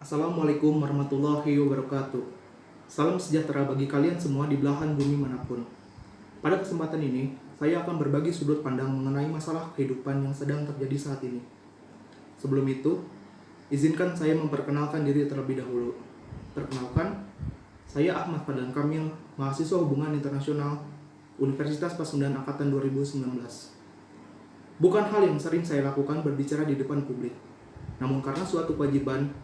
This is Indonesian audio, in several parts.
Assalamualaikum warahmatullahi wabarakatuh. Salam sejahtera bagi kalian semua di belahan bumi manapun. Pada kesempatan ini, saya akan berbagi sudut pandang mengenai masalah kehidupan yang sedang terjadi saat ini. Sebelum itu, izinkan saya memperkenalkan diri terlebih dahulu. Perkenalkan, saya Ahmad Fadlan Kamil, mahasiswa Hubungan Internasional Universitas Pasundan Angkatan 2019. Bukan hal yang sering saya lakukan berbicara di depan publik, namun karena suatu kewajiban,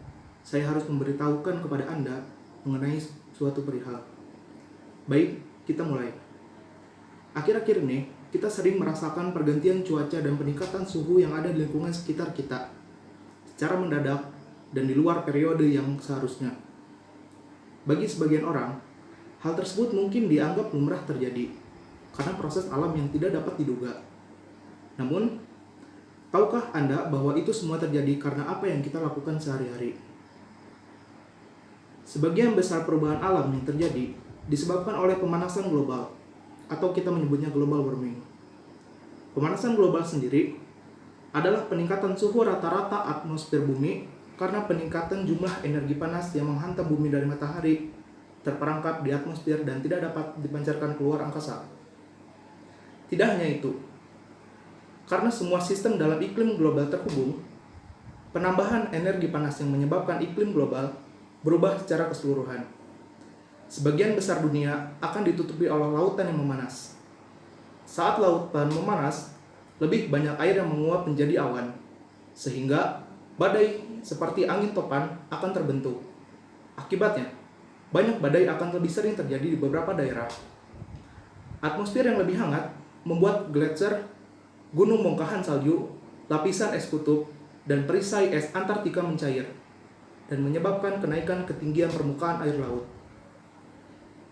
saya harus memberitahukan kepada Anda mengenai suatu perihal. Baik, kita mulai. Akhir-akhir ini, kita sering merasakan pergantian cuaca dan peningkatan suhu yang ada di lingkungan sekitar kita, secara mendadak dan di luar periode yang seharusnya. Bagi sebagian orang, hal tersebut mungkin dianggap lumrah terjadi, karena proses alam yang tidak dapat diduga. Namun, tahukah Anda bahwa itu semua terjadi karena apa yang kita lakukan sehari-hari? Sebagian besar perubahan alam yang terjadi disebabkan oleh pemanasan global, atau kita menyebutnya global warming. Pemanasan global sendiri adalah peningkatan suhu rata-rata atmosfer bumi karena peningkatan jumlah energi panas yang menghantam bumi dari matahari terperangkap di atmosfer dan tidak dapat dipancarkan keluar angkasa. Tidak hanya itu, karena semua sistem dalam iklim global terhubung, penambahan energi panas yang menyebabkan iklim global berubah secara keseluruhan. Sebagian besar dunia akan ditutupi oleh lautan yang memanas. Saat lautan memanas, lebih banyak air yang menguap menjadi awan, sehingga badai seperti angin topan akan terbentuk. Akibatnya, banyak badai akan lebih sering terjadi di beberapa daerah. Atmosfer yang lebih hangat membuat gletser, gunung bongkahan salju, lapisan es kutub, dan perisai es Antartika mencair dan menyebabkan kenaikan ketinggian permukaan air laut.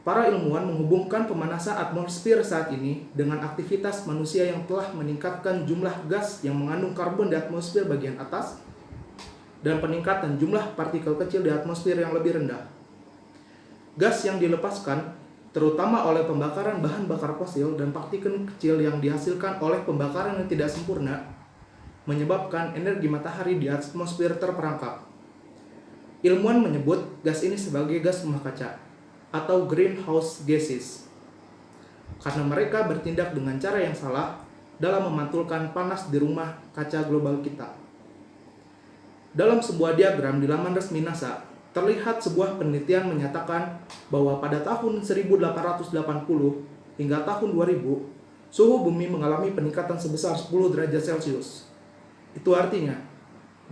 Para ilmuwan menghubungkan pemanasan atmosfer saat ini dengan aktivitas manusia yang telah meningkatkan jumlah gas yang mengandung karbon di atmosfer bagian atas dan peningkatan jumlah partikel kecil di atmosfer yang lebih rendah. Gas yang dilepaskan terutama oleh pembakaran bahan bakar fosil dan partikel kecil yang dihasilkan oleh pembakaran yang tidak sempurna menyebabkan energi matahari di atmosfer terperangkap. Ilmuwan menyebut gas ini sebagai gas rumah kaca atau greenhouse gases karena mereka bertindak dengan cara yang salah dalam memantulkan panas di rumah kaca global kita. Dalam sebuah diagram di laman resmi NASA, terlihat sebuah penelitian menyatakan bahwa pada tahun 1880 hingga tahun 2000, suhu bumi mengalami peningkatan sebesar 10 derajat Celcius. Itu artinya,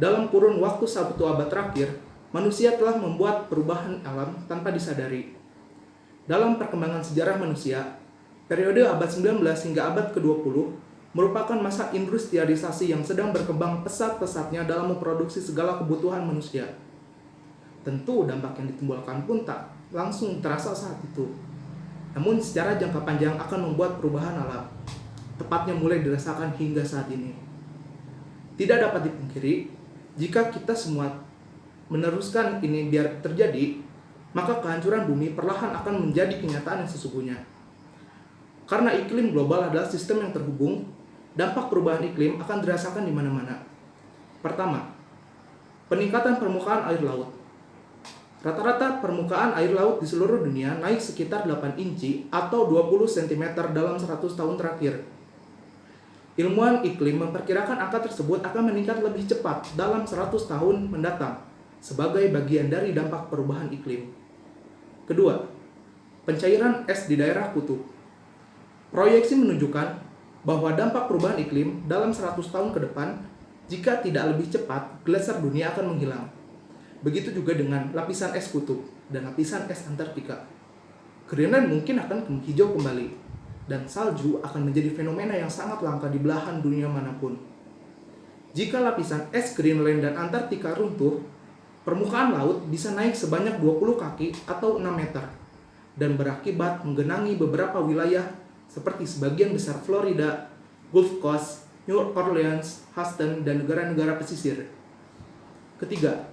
dalam kurun waktu 1 abad terakhir, manusia telah membuat perubahan alam tanpa disadari. Dalam perkembangan sejarah manusia, periode abad 19 hingga abad ke-20 merupakan masa industrialisasi yang sedang berkembang pesat-pesatnya dalam memproduksi segala kebutuhan manusia. Tentu dampak yang ditimbulkan pun tak langsung terasa saat itu. Namun secara jangka panjang akan membuat perubahan alam, tepatnya mulai dirasakan hingga saat ini. Tidak dapat dipungkiri, jika kita semua meneruskan ini biar terjadi, maka kehancuran bumi perlahan akan menjadi kenyataan yang sesungguhnya. Karena iklim global adalah sistem yang terhubung, dampak perubahan iklim akan dirasakan di mana-mana. Pertama, peningkatan permukaan air laut. Rata-rata permukaan air laut di seluruh dunia naik sekitar 8 inci atau 20 cm dalam 100 tahun terakhir. Ilmuwan iklim memperkirakan angka tersebut akan meningkat lebih cepat dalam 100 tahun mendatang sebagai bagian dari dampak perubahan iklim. Kedua, pencairan es di daerah kutub. Proyeksi menunjukkan bahwa dampak perubahan iklim dalam 100 tahun ke depan, jika tidak lebih cepat, gletser dunia akan menghilang. Begitu juga dengan lapisan es kutub dan lapisan es Antartika. Greenland mungkin akan menghijau kembali, dan salju akan menjadi fenomena yang sangat langka di belahan dunia manapun. Jika lapisan es Greenland dan Antartika runtuh, permukaan laut bisa naik sebanyak 20 kaki atau 6 meter dan berakibat menggenangi beberapa wilayah seperti sebagian besar Florida, Gulf Coast, New Orleans, Houston, dan negara-negara pesisir. Ketiga,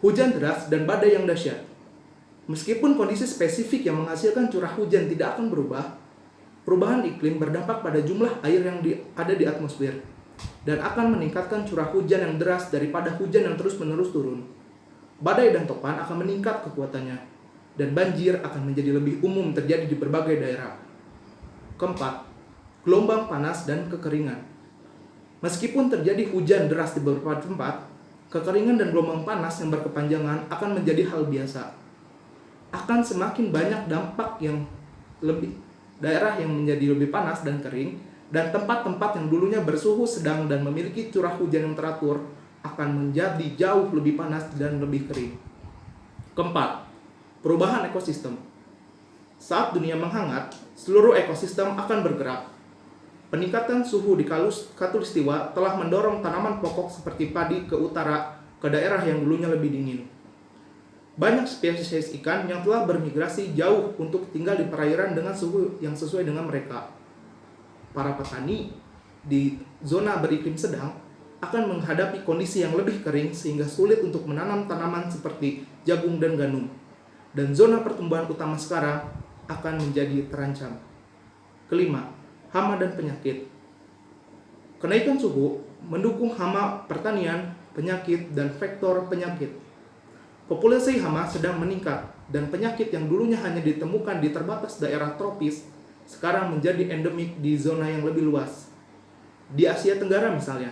hujan deras dan badai yang dahsyat. Meskipun kondisi spesifik yang menghasilkan curah hujan tidak akan berubah, perubahan iklim berdampak pada jumlah air yang ada di atmosfer dan akan meningkatkan curah hujan yang deras daripada hujan yang terus-menerus turun. badai dan topan akan meningkat kekuatannya, dan banjir akan menjadi lebih umum terjadi di berbagai daerah. Keempat, gelombang panas dan kekeringan. Meskipun terjadi hujan deras di beberapa tempat, kekeringan dan gelombang panas yang berkepanjangan akan menjadi hal biasa. Akan semakin banyak dampak yang lebih daerah yang menjadi lebih panas dan kering, dan tempat-tempat yang dulunya bersuhu sedang dan memiliki curah hujan yang teratur akan menjadi jauh lebih panas dan lebih kering. Keempat, perubahan ekosistem. Saat dunia menghangat, seluruh ekosistem akan bergerak. Peningkatan suhu di Khatulistiwa telah mendorong tanaman pokok seperti padi ke utara, ke daerah yang dulunya lebih dingin. Banyak spesies ikan yang telah bermigrasi jauh untuk tinggal di perairan dengan suhu yang sesuai dengan mereka. Para petani di zona beriklim sedang akan menghadapi kondisi yang lebih kering sehingga sulit untuk menanam tanaman seperti jagung dan gandum. Dan zona pertumbuhan utama sekarang akan menjadi terancam. Kelima, hama dan penyakit. Kenaikan suhu mendukung hama pertanian, penyakit, dan vektor penyakit. Populasi hama sedang meningkat, dan penyakit yang dulunya hanya ditemukan di terbatas daerah tropis, sekarang menjadi endemik di zona yang lebih luas. Di Asia Tenggara misalnya,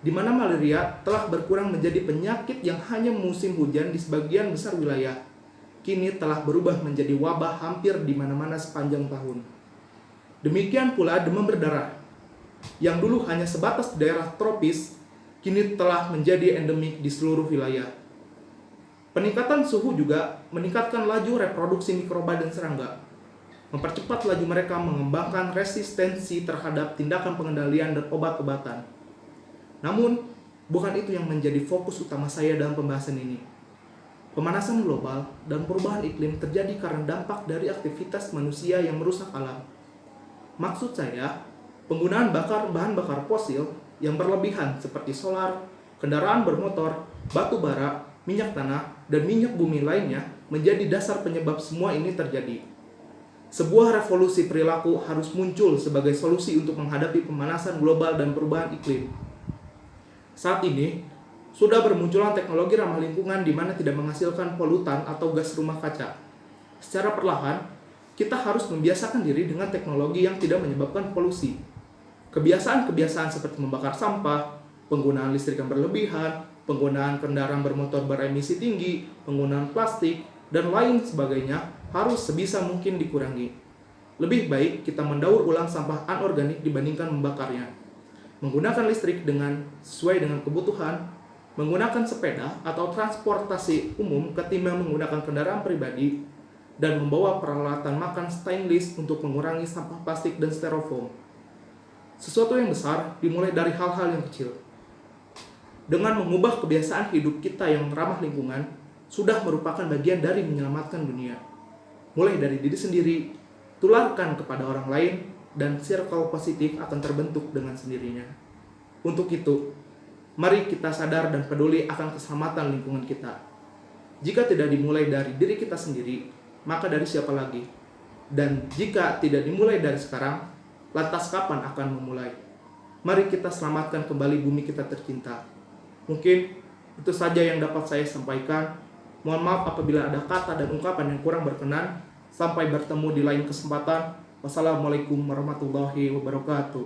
di mana malaria telah berkurang menjadi penyakit yang hanya musim hujan di sebagian besar wilayah, kini telah berubah menjadi wabah hampir di mana-mana sepanjang tahun. Demikian pula demam berdarah, yang dulu hanya sebatas daerah tropis, kini telah menjadi endemik di seluruh wilayah. Peningkatan suhu juga meningkatkan laju reproduksi mikroba dan serangga, mempercepat laju mereka mengembangkan resistensi terhadap tindakan pengendalian dan obat-obatan. Namun, bukan itu yang menjadi fokus utama saya dalam pembahasan ini. Pemanasan global dan perubahan iklim terjadi karena dampak dari aktivitas manusia yang merusak alam. Maksud saya, penggunaan bahan bakar fosil yang berlebihan seperti solar, kendaraan bermotor, batu bara, minyak tanah, dan minyak bumi lainnya menjadi dasar penyebab semua ini terjadi. Sebuah revolusi perilaku harus muncul sebagai solusi untuk menghadapi pemanasan global dan perubahan iklim. Saat ini, sudah bermunculan teknologi ramah lingkungan di mana tidak menghasilkan polutan atau gas rumah kaca. Secara perlahan, kita harus membiasakan diri dengan teknologi yang tidak menyebabkan polusi. Kebiasaan-kebiasaan seperti membakar sampah, penggunaan listrik yang berlebihan, penggunaan kendaraan bermotor beremisi tinggi, penggunaan plastik, dan lain sebagainya harus sebisa mungkin dikurangi. Lebih baik kita mendaur ulang sampah anorganik dibandingkan membakarnya. Menggunakan listrik sesuai dengan kebutuhan, menggunakan sepeda atau transportasi umum ketimbang menggunakan kendaraan pribadi, dan membawa peralatan makan stainless untuk mengurangi sampah plastik dan styrofoam. Sesuatu yang besar dimulai dari hal-hal yang kecil. Dengan mengubah kebiasaan hidup kita yang ramah lingkungan, sudah merupakan bagian dari menyelamatkan dunia. Mulai dari diri sendiri, tularkan kepada orang lain, dan circle positif akan terbentuk dengan sendirinya. Untuk itu, mari kita sadar dan peduli akan keselamatan lingkungan kita. Jika tidak dimulai dari diri kita sendiri, maka dari siapa lagi? Dan jika tidak dimulai dari sekarang, lantas kapan akan memulai? Mari kita selamatkan kembali bumi kita tercinta. Mungkin itu saja yang dapat saya sampaikan. Mohon maaf apabila ada kata dan ungkapan yang kurang berkenan. Sampai bertemu di lain kesempatan. Wassalamualaikum warahmatullahi wabarakatuh.